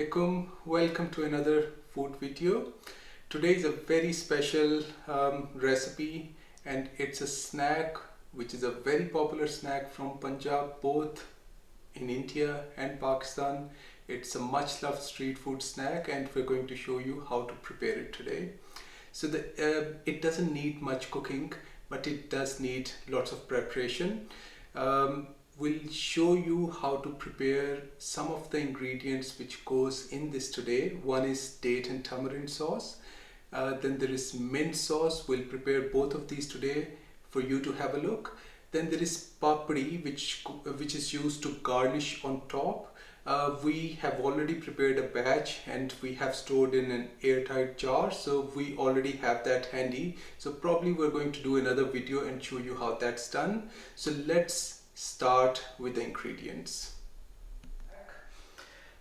Assalamualaikum. Welcome to another food video. Today is a very special recipe, and it's a snack which is a very popular snack from Punjab, both in India and Pakistan. It's a much loved street food snack, and we're going to show you how to prepare it today. So it doesn't need much cooking, but it does need lots of preparation. We'll show you how to prepare some of the ingredients which goes in this today. One is date and tamarind sauce. Then there is mint sauce. We'll prepare both of these today for you to have a look. Then there is papdi, which is used to garnish on top. We have already prepared a batch and we have stored in an airtight jar, so we already have that handy. So probably we're going to do another video and show you how that's done. So let's start with the ingredients.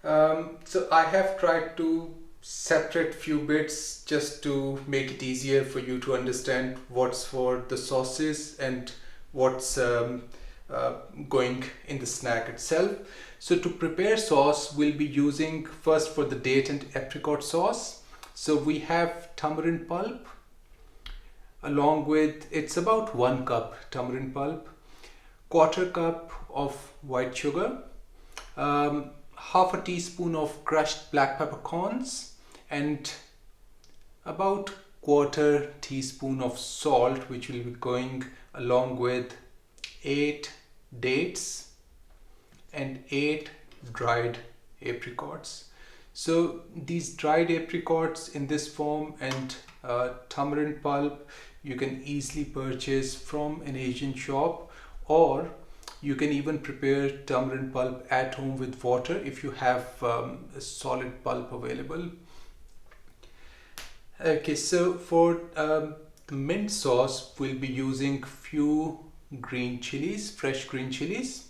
So I have tried to separate few bits just to make it easier for you to understand what's for the sauces and what's going in the snack itself. So to prepare sauce, we'll be using first for the date and apricot sauce. So we have tamarind pulp, along with, it's about 1 cup tamarind pulp, 1/4 cup of white sugar, half a teaspoon of crushed black peppercorns, and about 1/4 teaspoon of salt, which will be going along with 8 dates and 8 dried apricots. So these dried apricots in this form and tamarind pulp you can easily purchase from an Asian shop, or you can even prepare tamarind pulp at home with water if you have a solid pulp available. Okay, so for the mint sauce, we'll be using few green chilies, fresh green chilies,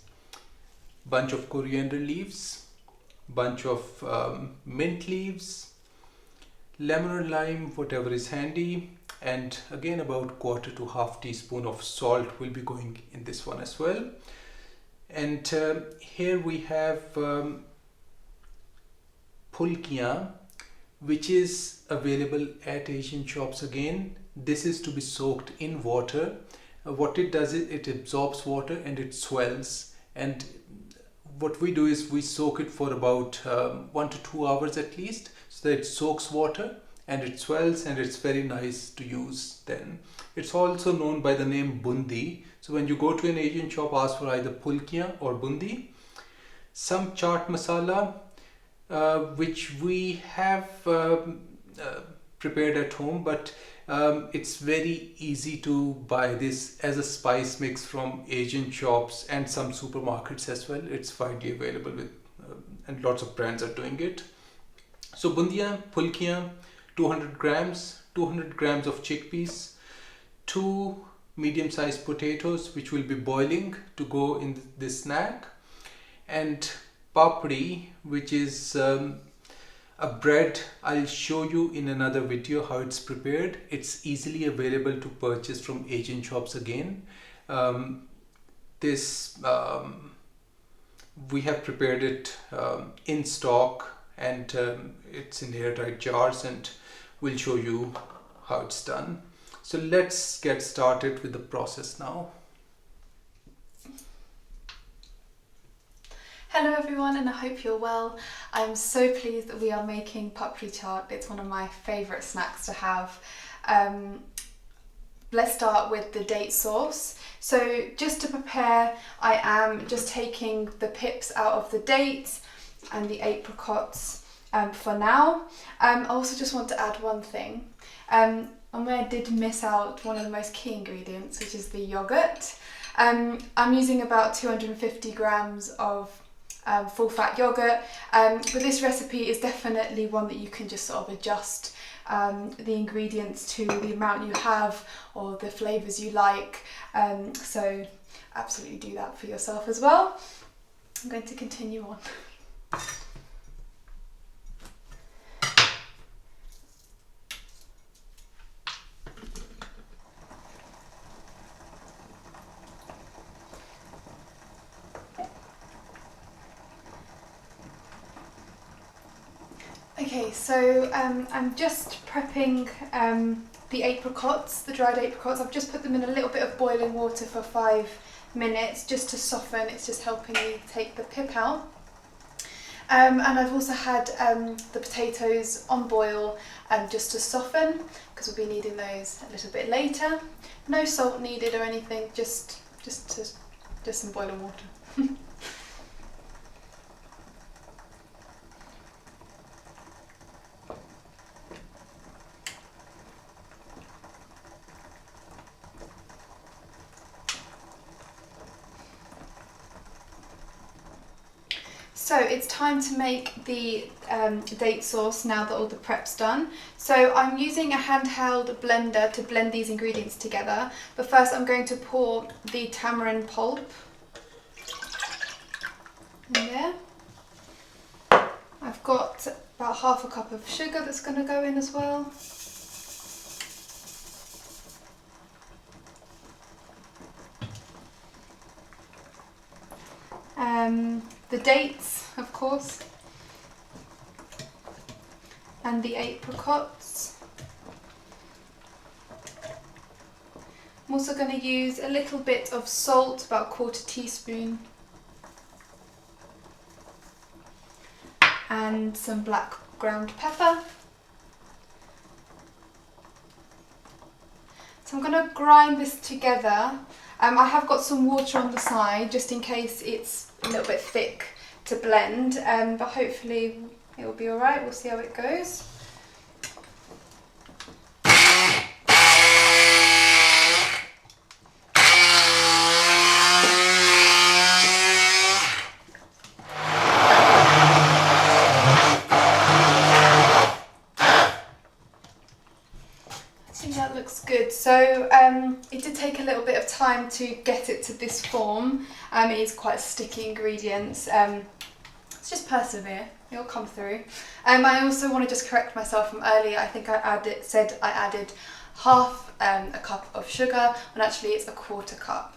bunch of coriander leaves, bunch of mint leaves, lemon or lime, whatever is handy, and again about 1/4 to half teaspoon of salt will be going in this one as well. And here we have Phulkiyan, which is available at Asian shops. Again, this is to be soaked in water. What it does is it absorbs water and it swells, and what we do is we soak it for about 1 to 2 hours at least, so that it soaks water and it swells, and it's very nice to use then. It's also known by the name Bundi. So when you go to an Asian shop, ask for either Phulkiyan or Bundi. Some chaat masala, which we have prepared at home, but it's very easy to buy this as a spice mix from Asian shops and some supermarkets as well. It's widely available with and lots of brands are doing it. So Bundiya, Phulkiyan, 200 grams, 200 grams of chickpeas, 2 medium-sized potatoes which will be boiling to go in this snack, and papdi, which is a bread. I'll show you in another video how it's prepared. It's easily available to purchase from Asian shops again. We have prepared it in stock, and it's in airtight jars, and we'll show you how it's done. So let's get started with the process now. Hello everyone, and I hope you're well. I'm so pleased that we are making Papri Chaat. It's one of my favourite snacks to have. Let's start with the date sauce. So just to prepare, I am just taking the pips out of the dates and the apricots for now. I also just want to add one thing. And where I did miss out one of the most key ingredients, which is the yogurt. I'm using about 250 grams of full fat yogurt, but this recipe is definitely one that you can just sort of adjust the ingredients to the amount you have or the flavours you like, so absolutely do that for yourself as well. I'm going to continue on. Okay, so I'm just prepping the apricots, the dried apricots. I've just put them in a little bit of boiling water for 5 minutes just to soften. It's just helping me take the pip out. And I've also had the potatoes on boil just to soften, because we'll be needing those a little bit later. No salt needed or anything, just some boiling water. So it's time to make the date sauce now that all the prep's done. So I'm using a handheld blender to blend these ingredients together. But first I'm going to pour the tamarind pulp in there. I've got about half a cup of sugar that's going to go in as well. The dates, of course, and the apricots. I'm also going to use a little bit of salt, about a 1/4 teaspoon, and some black ground pepper. So I'm going to grind this together. I have got some water on the side just in case it's a little bit thick to blend, but hopefully it will be alright. We'll see how it goes. I think that looks good. So it did take a little bit of time to get it to this form. It is quite a sticky ingredients. Let's just persevere, it'll come through. I also want to just correct myself from earlier. I think I said I added half a cup of sugar, when actually it's a 1/4 cup.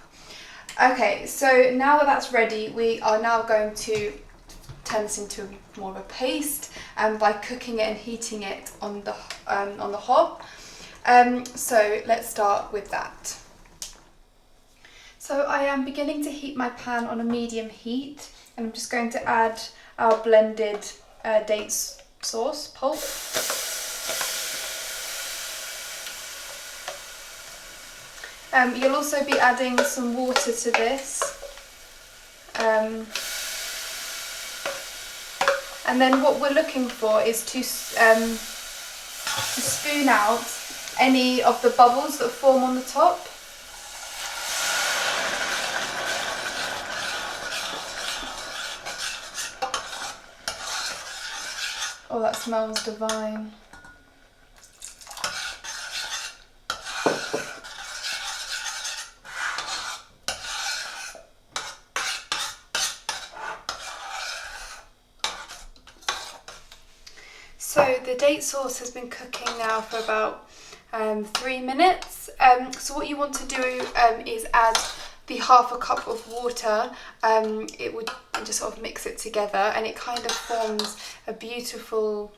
Okay, so now that that's ready, we are now going to turn this into more of a paste by cooking it and heating it on the hob. So let's start with that. So I am beginning to heat my pan on a medium heat, and I'm just going to add our blended date sauce pulp. You'll also be adding some water to this. And then what we're looking for is to spoon out any of the bubbles that form on the top. Oh, that smells divine. So the date sauce has been cooking now for about 3 minutes. So what you want to do is add the half a cup of water. It would just sort of mix it together, and it kind of forms a beautiful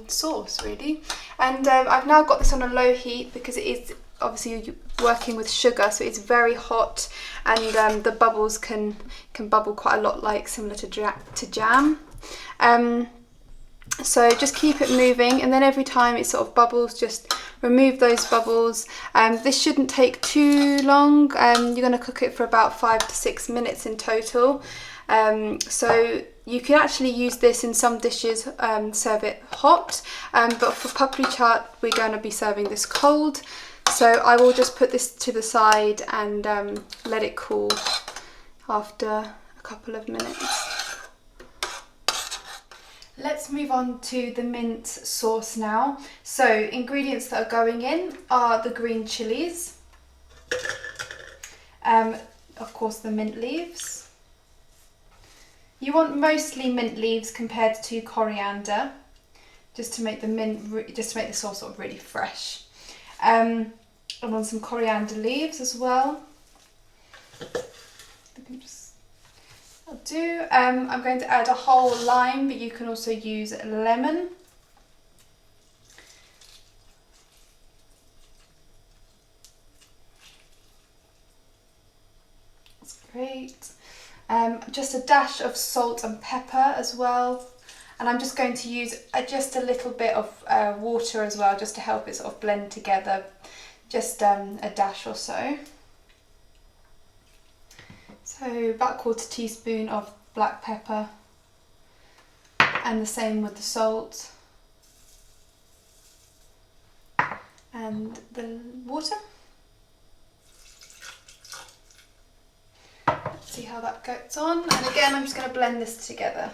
sauce, really. And I've now got this on a low heat because it is obviously working with sugar, so it's very hot, and the bubbles can bubble quite a lot, like similar to jam. So just keep it moving, and then every time it sort of bubbles, just remove those bubbles. This shouldn't take too long. You're going to cook it for about 5 to 6 minutes in total. So you can actually use this in some dishes, serve it hot, but for papri chaat we're going to be serving this cold. So I will just put this to the side and let it cool after a couple of minutes. Let's move on to the mint sauce now. So ingredients that are going in are the green chilies, of course the mint leaves. You want mostly mint leaves compared to coriander, just to make the sauce sort of really fresh. I want some coriander leaves as well. I'll do. I'm going to add a whole lime, but you can also use lemon. That's great. Just a dash of salt and pepper as well. And I'm just going to use just a little bit of water as well, just to help it sort of blend together. Just a dash or so. So about 1/4 teaspoon of black pepper, and the same with the salt and the water. Let's see how that gets on. And again, I'm just going to blend this together.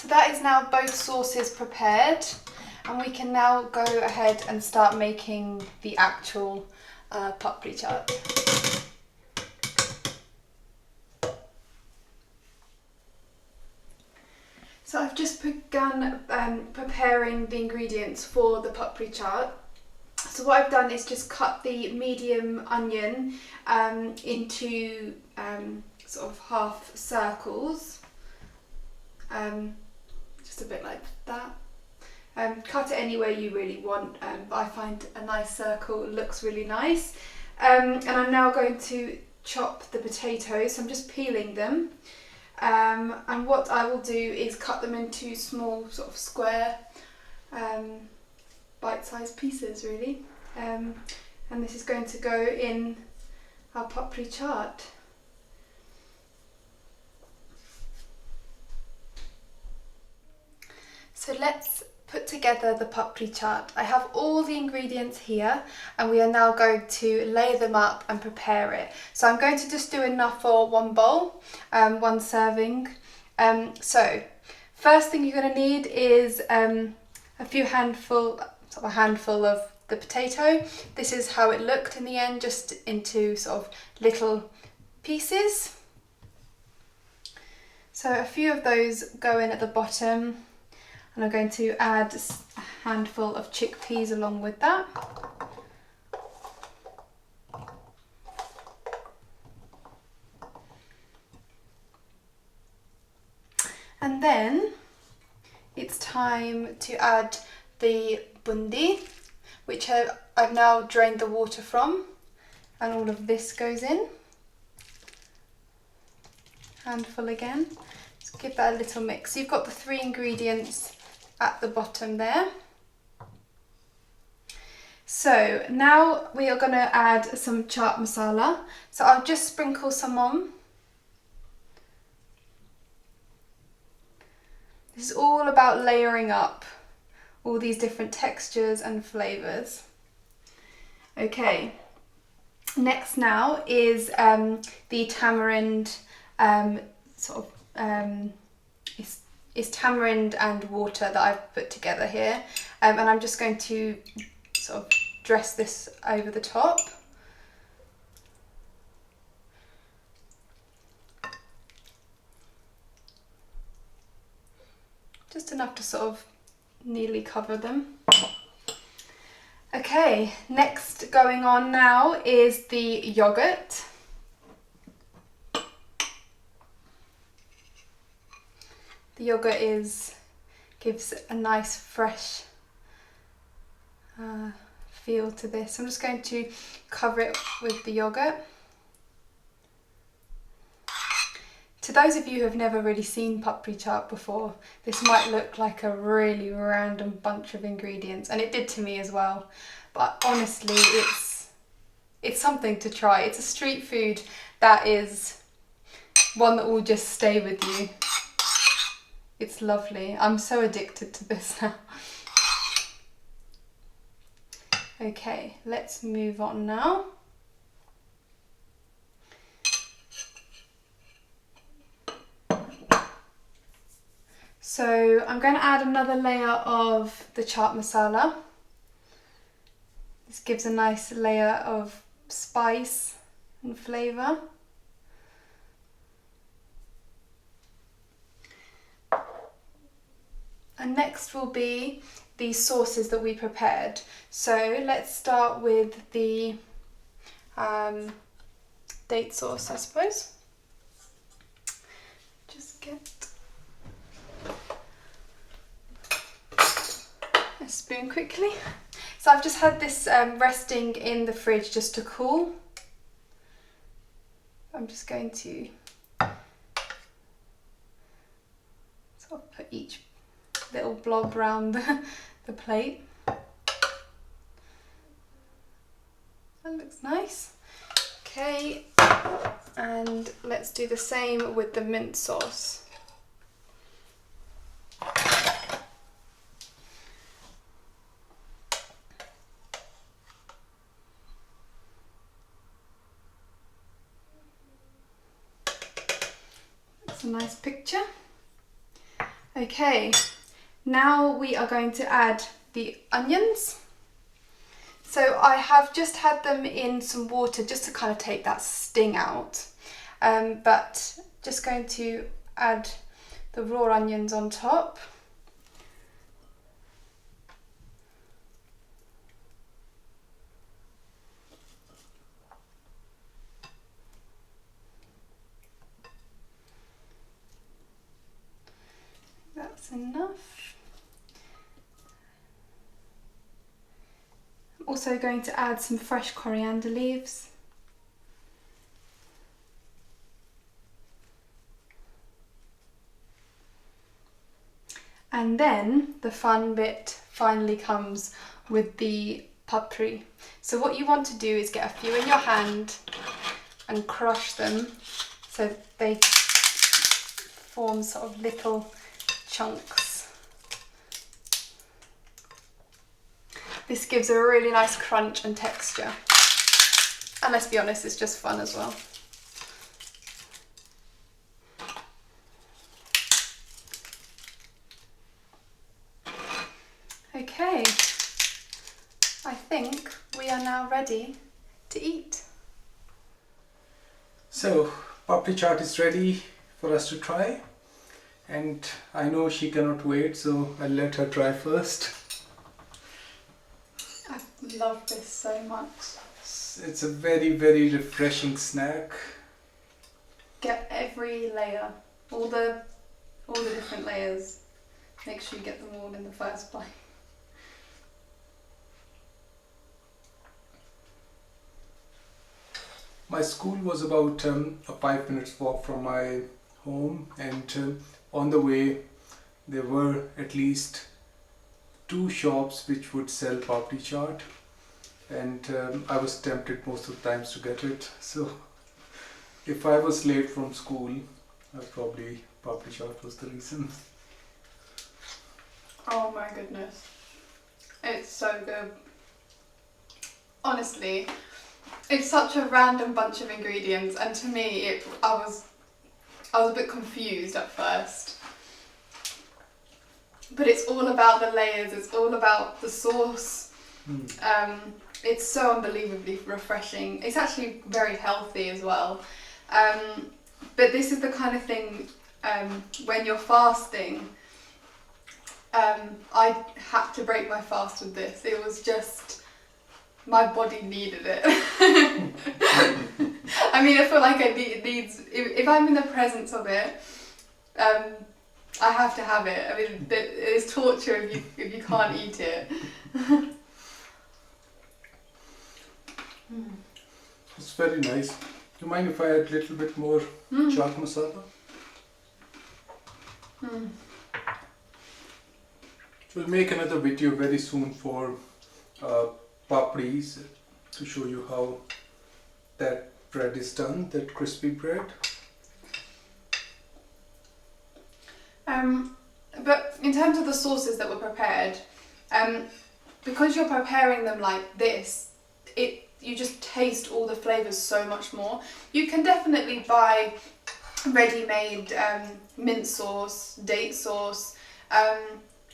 That is now both sauces prepared, and we can now go ahead and start making the actual papri chaat. So I've just begun preparing the ingredients for the papri chaat. So what I've done is just cut the medium onion into sort of half circles. Just a bit like that. Cut it any way you really want, but I find a nice circle looks really nice. And I'm now going to chop the potatoes, so I'm just peeling them. And what I will do is cut them into small sort of square bite-sized pieces really. And this is going to go in our papri chaat. So let's put together the papri chaat. I have all the ingredients here, and we are now going to lay them up and prepare it. So I'm going to just do enough for one bowl, one serving. So first thing you're going to need is a handful of the potato. This is how it looked in the end, just into sort of little pieces. So a few of those go in at the bottom. And I'm going to add a handful of chickpeas along with that. And then it's time to add the bundi, which I've now drained the water from, and all of this goes in. Handful again. Just give that a little mix. So you've got the 3 ingredients at the bottom there. So now we are going to add some chaat masala. So I'll just sprinkle some on. This is all about layering up all these different textures and flavours. Okay, next now is the tamarind it's tamarind and water that I've put together here, and I'm just going to sort of dress this over the top. Just enough to sort of nearly cover them. Okay, next going on now is the yogurt. The yogurt gives a nice fresh feel to this. I'm just going to cover it with the yogurt. To those of you who have never really seen papri chaat before, this might look like a really random bunch of ingredients, and it did to me as well. But honestly, it's something to try. It's a street food that is one that will just stay with you. It's lovely. I'm so addicted to this now. Okay, let's move on now. So I'm going to add another layer of the chaat masala. This gives a nice layer of spice and flavour. And next will be the sauces that we prepared. So let's start with the date sauce, I suppose. Just get a spoon quickly. So I've just had this resting in the fridge just to cool. I'm just going to sort of put each little blob around the plate. That looks nice. Okay, and let's do the same with the mint sauce. That's a nice picture. Okay, now we are going to add the onions. So I have just had them in some water just to kind of take that sting out, but just going to add the raw onions on top. That's enough. I'm also going to add some fresh coriander leaves. And then the fun bit finally comes with the papri. So what you want to do is get a few in your hand and crush them so they form sort of little chunks. This gives a really nice crunch and texture. And let's be honest, it's just fun as well. Okay, I think we are now ready to eat. So, Papri Chaat is ready for us to try. And I know she cannot wait, so I'll let her try first. I love this so much. It's a very, very refreshing snack. Get every layer, all the different layers. Make sure you get them all in the first bite. My school was about a 5 minutes walk from my home, and on the way there were at least 2 shops which would sell Papri Chaat, and I was tempted most of the times to get it. So if I was late from school, probably Papri Chaat was the reason. Oh my goodness, it's so good. Honestly, it's such a random bunch of ingredients, and to me I was a bit confused at first. But it's all about the layers, it's all about the sauce. It's so unbelievably refreshing. It's actually very healthy as well. But this is the kind of thing, when you're fasting, I had to break my fast with this. It was just, my body needed it. I mean, I feel like it needs, if I'm in the presence of it, I have to have it. I mean, it's torture if you can't eat it. It's very nice. Do you mind if I add a little bit more chaat masala? We'll make another video very soon for papris to show you how that bread is done, that crispy bread. But in terms of the sauces that were prepared, because you're preparing them like this, you just taste all the flavours so much more. You can definitely buy ready-made mint sauce, date sauce,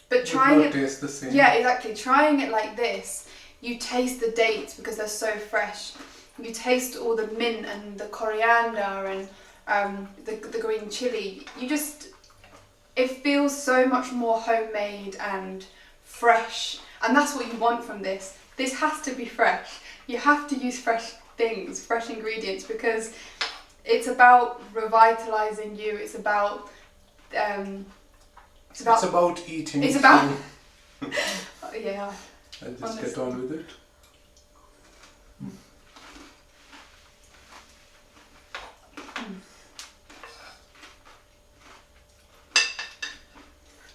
but trying it, taste the same. yeah, exactly. Trying it like this you taste the dates because they're so fresh. You taste all the mint and the coriander and the green chilli. It feels so much more homemade and fresh, and that's what you want from this. This has to be fresh. You have to use fresh things, fresh ingredients, because it's about revitalizing you. It's about eating. It's about yeah. And just get on with it.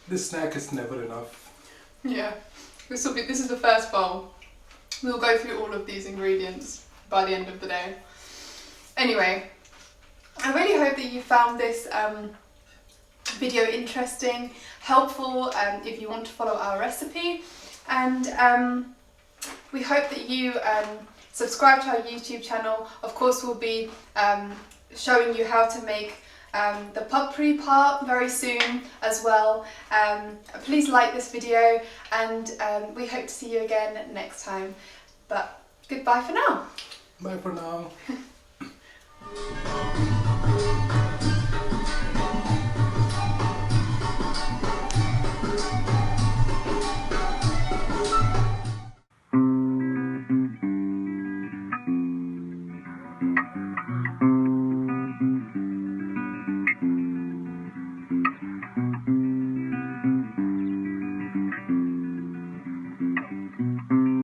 This snack is never enough. Yeah, this is the first bowl. We'll go through all of these ingredients by the end of the day. Anyway, I really hope that you found this video interesting, helpful if you want to follow our recipe, and we hope that you subscribe to our YouTube channel. Of course, we'll be showing you how to make the Papri part very soon as well. Please like this video, and we hope to see you again next time. But goodbye for now. Bye for now.